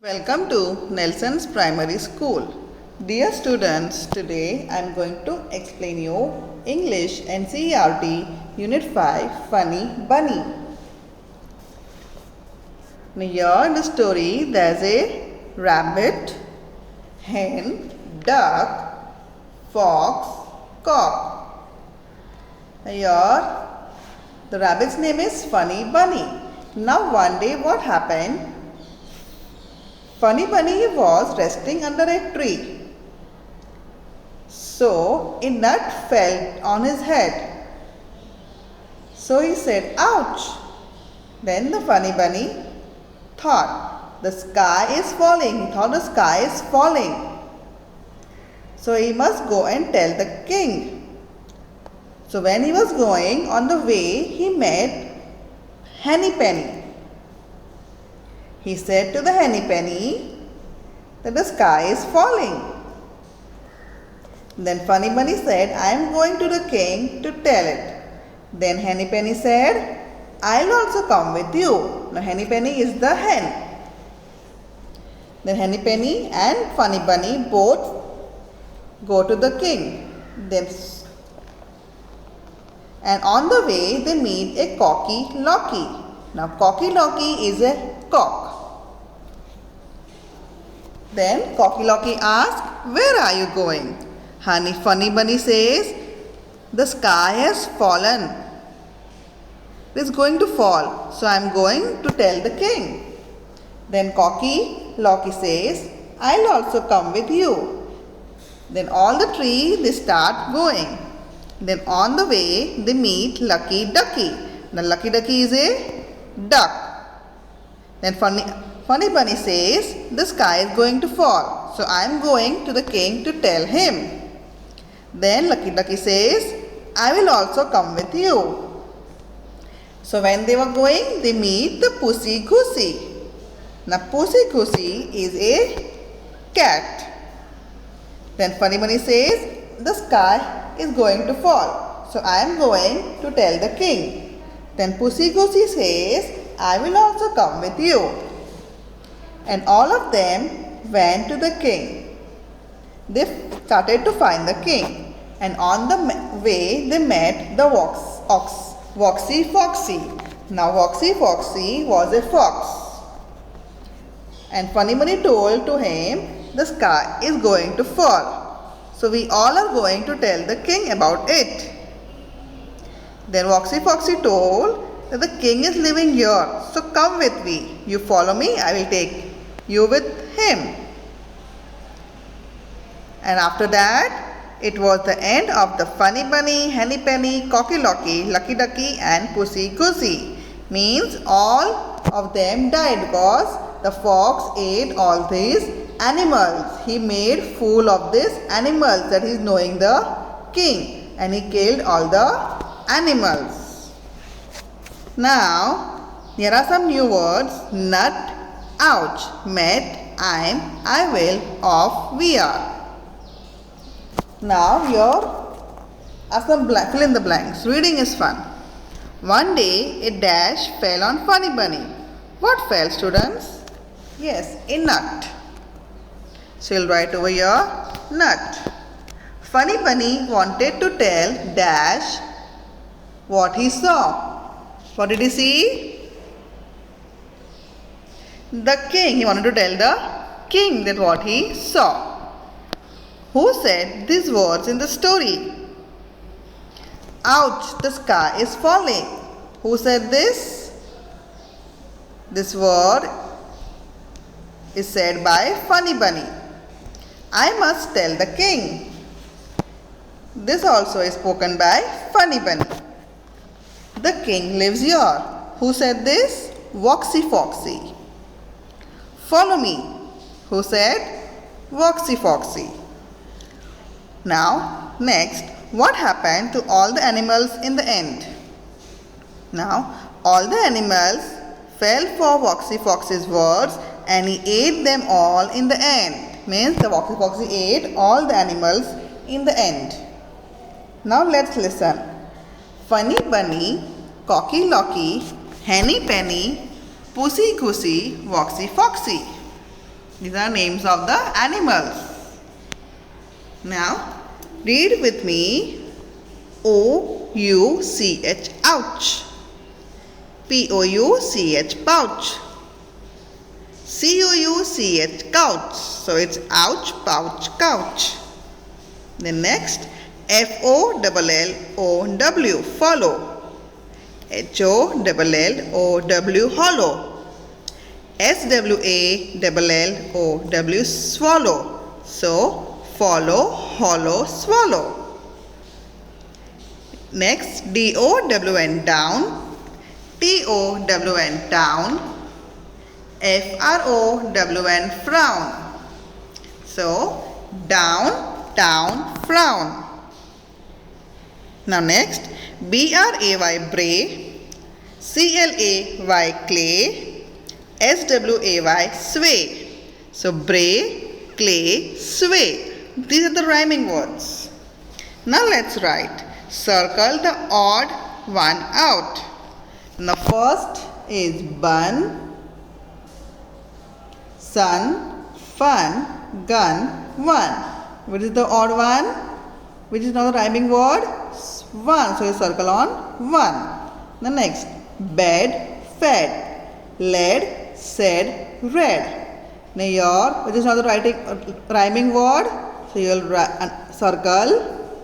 Welcome to Nelson's Primary School. Dear students, today I am going to explain you English NCERT Unit 5 Funny Bunny. Now here in the story there is a rabbit, hen, duck, fox, cock. Now here the rabbit's name is Funny Bunny. Now one day what happened? Funny Bunny was resting under a tree. So a nut fell on his head. So he said, "Ouch!" Then the Funny Bunny thought, the sky is falling. He thought the sky is falling. So he must go and tell the king. So when he was going on the way, he met Henny Penny. He said to the Henny Penny that the sky is falling. Then Funny Bunny said, "I am going to the king to tell it." Then Henny Penny said, "I'll also come with you." Now Henny Penny is the hen. Then Henny Penny and Funny Bunny both go to the king. And on the way they meet a Cocky Locky. Now Cocky Locky is a cock. Then Cocky Locky asks, "Where are you going?" Funny Bunny says, "The sky has fallen. It is going to fall, so I am going to tell the king." Then Cocky Locky says, "I'll also come with you." Then all the three they start going. Then on the way they meet Lucky Ducky. Now Lucky Ducky is a duck. Then Funny Bunny says, "The sky is going to fall, so I am going to the king to tell him." Then Lucky Ducky says, "I will also come with you." So when they were going, they meet the Pussy Goosey. Now Pussy Goosey is a cat. Then Funny Bunny says, "The sky is going to fall, so I am going to tell the king." Then Pussy Goosey says, "I will also come with you." And all of them went to the king. They started to find the king. And on the way they met the Woxy Foxy. Now Woxy Foxy was a fox. And Funny Bunny told to him, "The sky is going to fall, so we all are going to tell the king about it." Then Woxy Foxy told that the king is living here, so come with me. You follow me, I will take you with him. And after that, it was the end of the Funny Bunny, Henny Penny, Cocky Locky, Lucky Ducky and Pussy Goosey. Means all of them died because the fox ate all these animals. He made fool of these animals, that is knowing the king, and he killed all the animals. Now, here are some new words. Nut, ouch, met, I'm, I will, of, we are. Now here are some fill in the blanks. Reading is fun. One day a dash fell on Funny Bunny. What fell, students? Yes, a nut. So you'll write over here, nut. Funny Bunny wanted to tell dash what he saw. What did he see? The king. He wanted to tell the king that what he saw. Who said these words in the story? Ouch, the sky is falling. Who said this? This word is said by Funny Bunny. I must tell the king. This also is spoken by Funny Bunny. The king lives here. Who said this? Woxy Foxy. Follow me. Who said? Woxy Foxy. Now, next, what happened to all the animals in the end? Now, all the animals fell for Woxy Foxy's words and he ate them all in the end. Means the Woxy Foxy ate all the animals in the end. Now let's listen. Funny Bunny, Cocky Locky, Henny Penny, Pussy Goosey, Woxy Foxy. These are names of the animals. Now, read with me. O-U-C-H, ouch. P-O-U-C-H, pouch. C-O-U-C-H, couch. So it's ouch, pouch, couch. Then next, F-O-L-L-O-W, follow. H-O-L-L-O-W, hollow. S-W-A-L-L-O-W, swallow. So follow, hollow, swallow. Next, D-O-W-N, down. T-O-W-N, town. F-R-O-W-N, frown. So down, town, frown. Now next, B-R-A-Y, bray. C-L-A-Y, clay. S-W-A-Y, sway. So bray, clay, sway. These are the rhyming words. Now let's write. Circle the odd one out. The first is bun, sun, fun, gun, one. What is the odd one? Which is not a rhyming word? One. So you circle on one. The next, bed, fed, led, said, read. Now your, which is not a rhyming word? So you will circle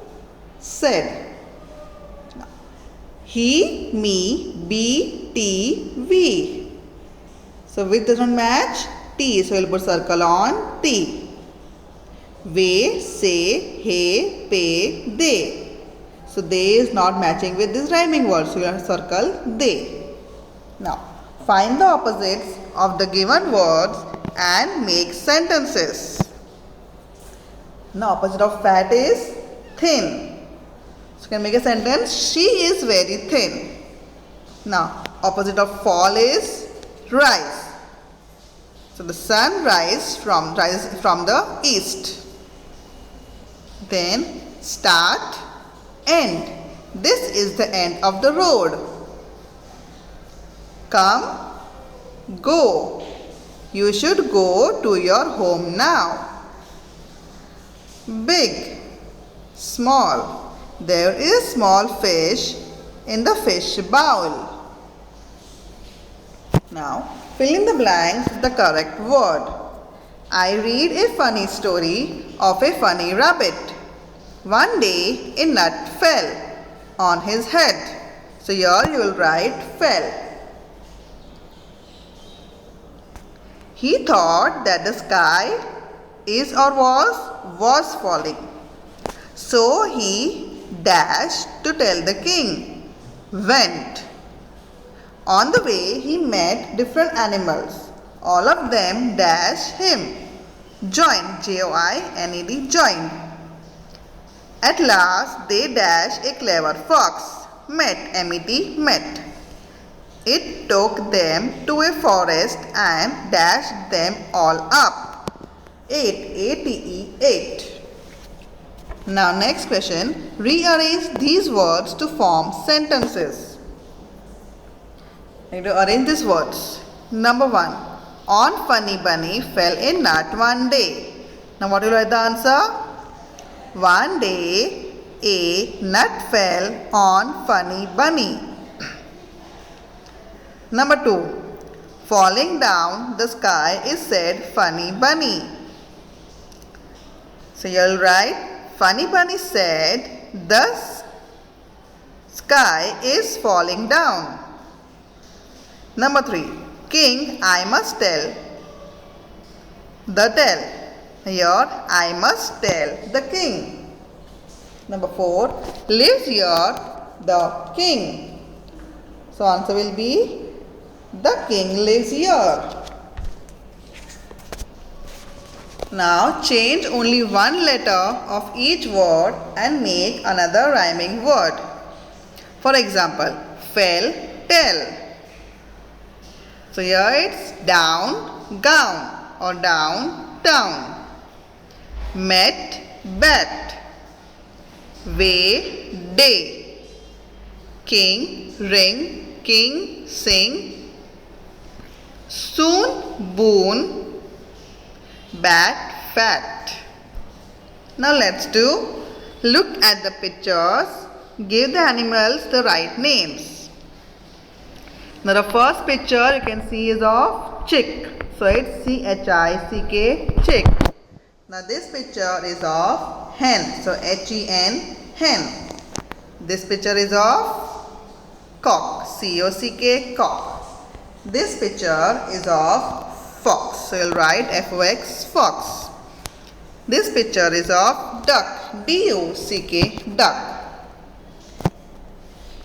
said. He, me, be, T, we. So with does not match T. So you will put circle on T. Way, say, hey, pay, they. So they is not matching with this rhyming word. So you have to circle they. Now find the opposites of the given words and make sentences. Now opposite of fat is thin. So you can make a sentence, she is very thin. Now opposite of fall is rise. So the sun rises from the east. Then start, end. This is the end of the road. Come, go. You should go to your home now. Big, small. There is small fish in the fish bowl. Now, fill in the blanks with the correct word. I read a funny story of a funny rabbit. One day, a nut fell on his head. So here you will write fell. He thought that the sky is or was falling. So he dashed to tell the king. Went. On the way he met different animals. All of them dashed him. Joined, J-O-I-N-E-D, joined. At last they dashed a clever fox. Met, M-E-T, met. It took them to a forest and dashed them all up. Ate, A-T-E, ate. Now next question, rearrange these words to form sentences. I need to arrange these words. Number 1, on Funny Bunny fell a nut one day. Now what will write the answer? One day a nut fell on Funny Bunny. Number 2, falling down the sky is said Funny Bunny. So you will write Funny Bunny said the sky is falling down. Number 3, King, I must tell the tale. Here I must tell the king. Number 4, lives here the king. So answer will be the king lives here. Now change only one letter of each word and make another rhyming word. For example, fell, tell. So here it's down, gown or down, town. Met, bet. Way, day. King, ring, king, sing. Soon, boon. bat, fat. Now let's do. Look at the pictures. Give the animals the right names. Now the first picture you can see is of chick. So it's C-H-I-C-K, chick. Now this picture is of hen. So H-E-N, hen. This picture is of cock. C-O-C-K, cock. This picture is of fox. So you'll write F-O-X, fox. This picture is of duck. D-U-C-K, duck.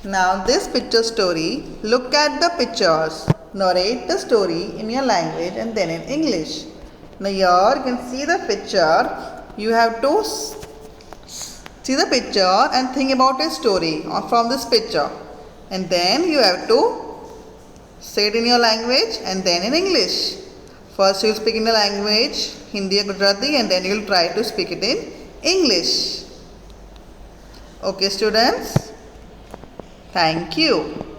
Now this picture story, look at the pictures. Narrate the story in your language and then in English. Now here you can see the picture. You have to see the picture and think about a story from this picture. And then you have to say it in your language and then in English. First you will speak in the language, Hindi or Gujarati, and then you will try to speak it in English. Okay students, thank you.